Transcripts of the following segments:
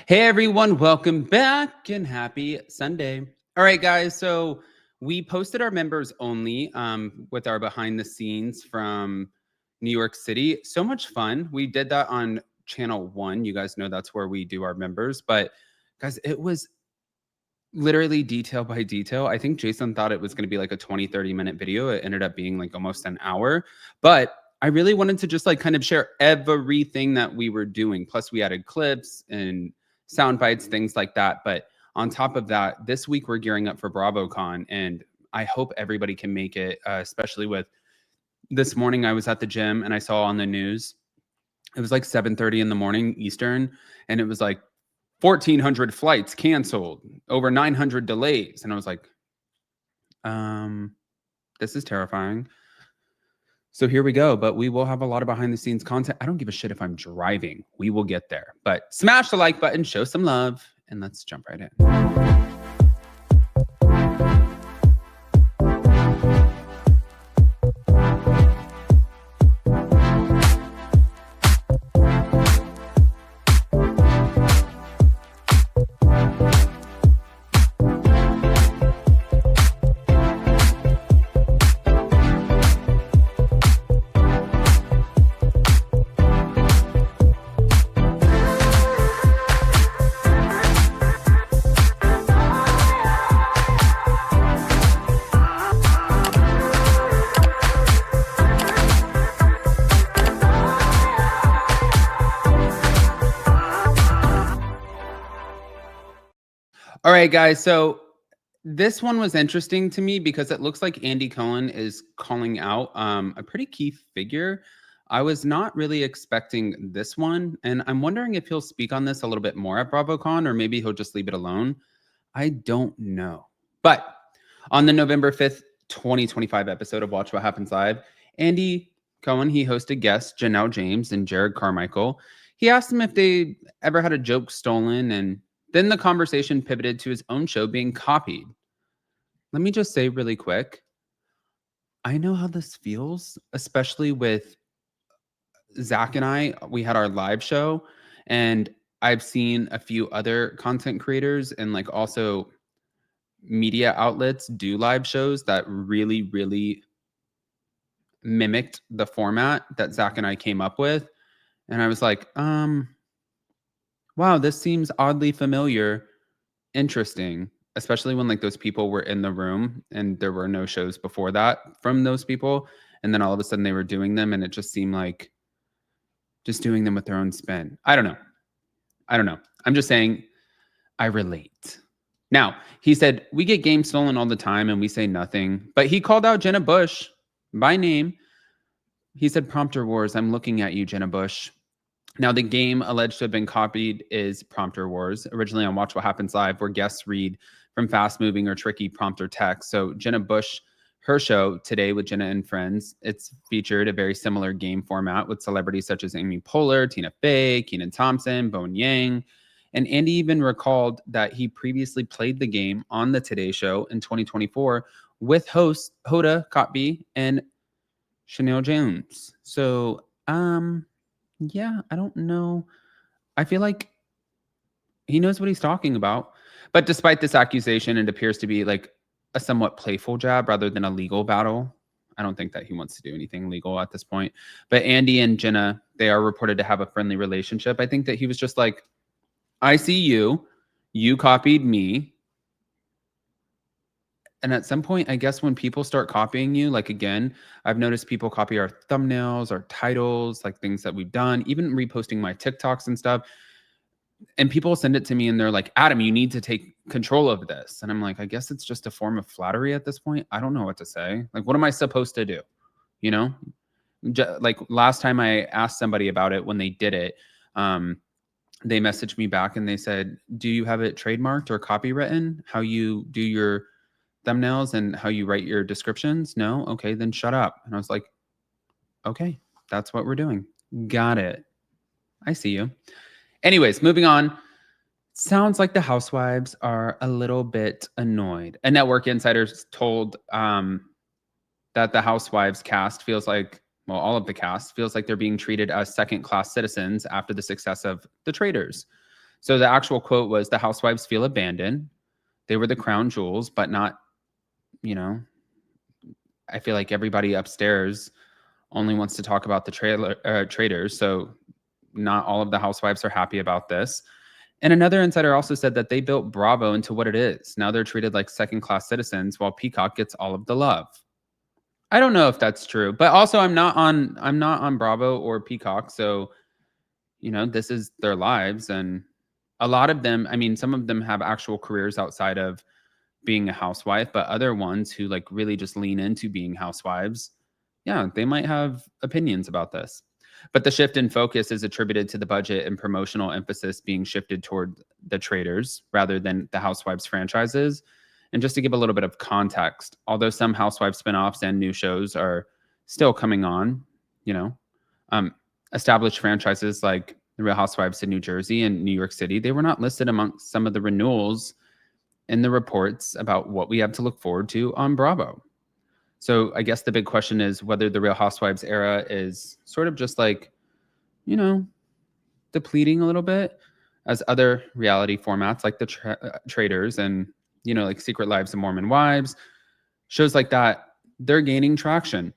Hey everyone, welcome back and happy Sunday. All right, guys. So we posted our members only with our behind the scenes from New York City. So much fun. We did that on channel 1. You guys know that's where we do our members. But guys, it was literally detail by detail. I think Jason thought it was going to be like a 20-30 minute video. It ended up being like almost an hour. But I really wanted to just like kind of share everything that we were doing. Plus, we added clips and sound bites, things like that. But on top of that, this week we're gearing up for BravoCon, and I hope everybody can make it, especially with this morning. I was at the gym and I saw on the news, it was like 7:30 in the morning Eastern, and it was like 1,400 flights canceled, over 900 delays. And I was like, this is terrifying. So here we go. But we will have a lot of behind the scenes content. I don't give a shit if I'm driving. We will get there. But smash the like button, show some love, and let's jump right in. All right, guys. So this one was interesting to me because it looks like Andy Cohen is calling out a pretty key figure. I was not really expecting this one, and I'm wondering if he'll speak on this a little bit more at BravoCon, or maybe he'll just leave it alone. I don't know. But on the November 5th, 2025 episode of Watch What Happens Live, Andy Cohen, he hosted guests Janelle James and Jared Carmichael. He asked them if they ever had a joke stolen, and then the conversation pivoted to his own show being copied. Let me just say really quick, I know how this feels, especially with Zach and I. We had our live show, and I've seen a few other content creators and like also media outlets do live shows that really, really mimicked the format that Zach and I came up with. And I was like, wow, this seems oddly familiar, interesting, especially when like those people were in the room and there were no shows before that from those people. And then all of a sudden they were doing them, and it just seemed like just doing them with their own spin. I don't know. I'm just saying I relate. Now, he said, we get games stolen all the time and we say nothing, but he called out Jenna Bush by name. He said, Prompter Wars, I'm looking at you, Jenna Bush. Now, the game alleged to have been copied is Prompter Wars, originally on Watch What Happens Live, where guests read from fast-moving or tricky prompter text. So Jenna Bush, her show, Today with Jenna and Friends, it's featured a very similar game format with celebrities such as Amy Poehler, Tina Fey, Kenan Thompson, Bowen Yang. And Andy even recalled that he previously played the game on the Today Show in 2024 with hosts Hoda Kotb and Chanel Jones. So, yeah, I don't know. I feel like he knows what he's talking about. But despite this accusation, it appears to be like a somewhat playful jab rather than a legal battle. I don't think that he wants to do anything legal at this point. But Andy and Jenna, they are reported to have a friendly relationship. I think that he was just like, I see you. You copied me. And at some point, I guess when people start copying you, like again, I've noticed people copy our thumbnails, our titles, like things that we've done, even reposting my TikToks and stuff. And people send it to me and they're like, Adam, you need to take control of this. And I'm like, I guess it's just a form of flattery at this point. I don't know what to say. Like, what am I supposed to do? You know, like last time I asked somebody about it when they did it, they messaged me back and they said, do you have it trademarked or copywritten? How you do your thumbnails and how you write your descriptions? No? Okay, then shut up. And I was like, okay, that's what we're doing. Got it. I see you. Anyways, moving on. Sounds like the housewives are a little bit annoyed. A network insider told that the housewives cast feels like, well, all of the cast feels like they're being treated as second-class citizens after the success of The Traitors. So the actual quote was, "The housewives feel abandoned. They were the crown jewels, but not, you know, I feel like everybody upstairs only wants to talk about the traders. So not all of the housewives are happy about this." And another insider also said that they built Bravo into what it is. Now they're treated like second-class citizens while Peacock gets all of the love. I don't know if that's true, but also I'm not on Bravo or Peacock, so this is their lives, and a lot of them, I mean, some of them have actual careers outside of being a housewife, but other ones who like really just lean into being housewives, yeah, they might have opinions about this. But the shift in focus is attributed to the budget and promotional emphasis being shifted toward the traders rather than the housewives franchises. And just to give a little bit of context, although some housewives spinoffs and new shows are still coming on, you know, established franchises like the Real Housewives of New Jersey and New York City, they were not listed amongst some of the renewals in the reports about what we have to look forward to on Bravo. So I guess the big question is whether the Real Housewives era is sort of just like, you know, depleting a little bit as other reality formats like the Traders and, like Secret Lives of Mormon Wives, shows like that, they're gaining traction.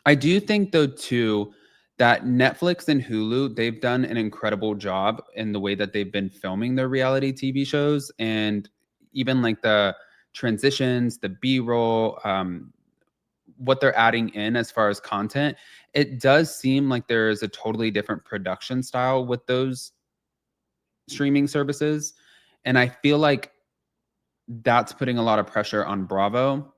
I do think, though, too, that Netflix and Hulu, they've done an incredible job in the way that they've been filming their reality TV shows, and even like the transitions, the B-roll, what they're adding in as far as content. It does seem like there is a totally different production style with those streaming services, and I feel like that's putting a lot of pressure on Bravo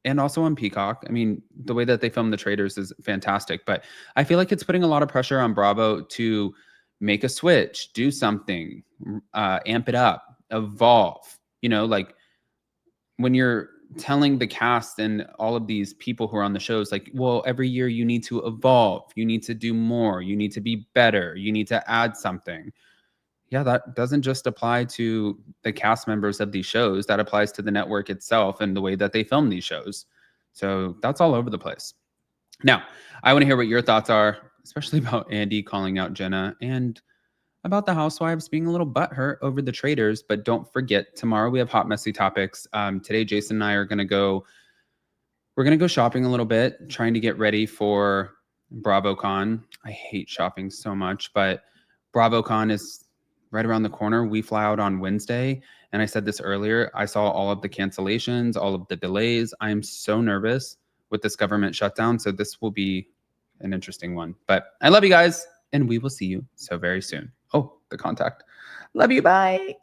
and also on Peacock. I mean, the way that they film the traders is fantastic, but I feel like it's putting a lot of pressure on Bravo to make a switch, do something, amp it up, evolve. Like when you're telling the cast and all of these people who are on the shows, like, well, every year you need to evolve, you need to do more, you need to be better, you need to add something. Yeah, that doesn't just apply to the cast members of these shows. That applies to the network itself and the way that they film these shows. So that's all over the place. Now, I want to hear what your thoughts are, especially about Andy calling out Jenna and about the housewives being a little butthurt over the traders. But don't forget, tomorrow we have hot, messy topics. Today, Jason and I are we're going to go shopping a little bit, trying to get ready for BravoCon. I hate shopping so much, but BravoCon is right around the corner. We fly out on Wednesday. And I said this earlier, I saw all of the cancellations, all of the delays. I am so nervous with this government shutdown. So this will be an interesting one. But I love you guys, and we will see you so very soon. Oh, the contact. Love you. Bye.